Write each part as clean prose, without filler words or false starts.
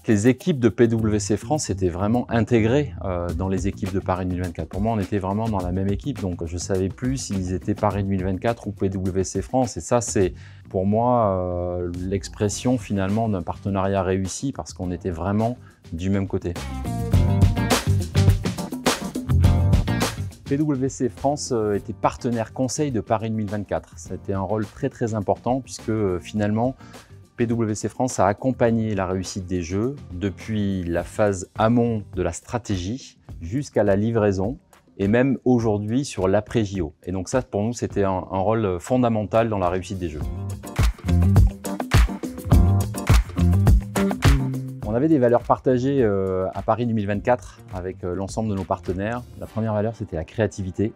Les équipes de PWC France étaient vraiment intégrées dans les équipes de Paris 2024. Pour moi, on était vraiment dans la même équipe, donc je ne savais plus s'ils étaient Paris 2024 ou PWC France. Et ça, c'est pour moi l'expression finalement d'un partenariat réussi parce qu'on était vraiment du même côté. PWC France était partenaire conseil de Paris 2024. C'était un rôle très important puisque finalement, PWC France a accompagné la réussite des Jeux depuis la phase amont de la stratégie jusqu'à la livraison et même aujourd'hui sur l'après-JO. Et donc ça, pour nous, c'était un rôle fondamental dans la réussite des Jeux. On avait des valeurs partagées à Paris 2024 avec l'ensemble de nos partenaires. La première valeur, c'était la créativité.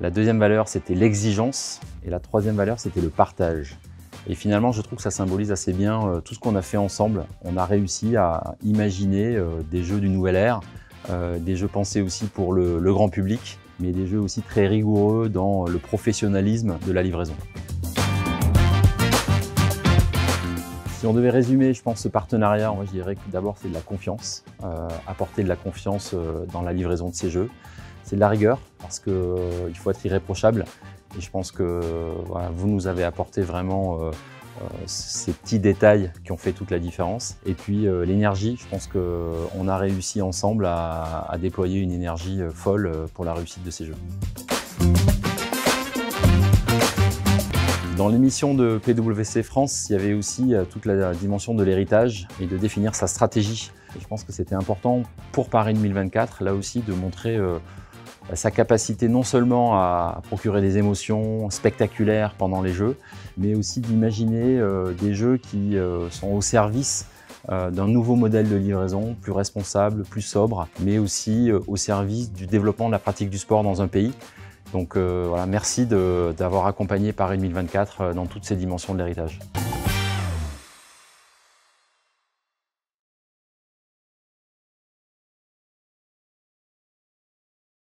La deuxième valeur, c'était l'exigence. Et la troisième valeur, c'était le partage. Et finalement, je trouve que ça symbolise assez bien tout ce qu'on a fait ensemble. On a réussi à imaginer des jeux d'une nouvelle ère, des jeux pensés aussi pour le grand public, mais des jeux aussi très rigoureux dans le professionnalisme de la livraison. Si on devait résumer, je pense, ce partenariat, moi, je dirais que d'abord, c'est de la confiance, apporter de la confiance dans la livraison de ces jeux. C'est de la rigueur, parce qu'il faut être irréprochable. Et je pense que voilà, vous nous avez apporté vraiment ces petits détails qui ont fait toute la différence. Et puis l'énergie, je pense qu'on a réussi ensemble à déployer une énergie folle pour la réussite de ces Jeux. Dans l'émission de PWC France, il y avait aussi toute la dimension de l'héritage et de définir sa stratégie. Et je pense que c'était important pour Paris 2024, là aussi, de montrer sa capacité non seulement à procurer des émotions spectaculaires pendant les Jeux, mais aussi d'imaginer des Jeux qui sont au service d'un nouveau modèle de livraison, plus responsable, plus sobre, mais aussi au service du développement de la pratique du sport dans un pays. Donc voilà, merci d'avoir accompagné Paris 2024 dans toutes ces dimensions de l'héritage.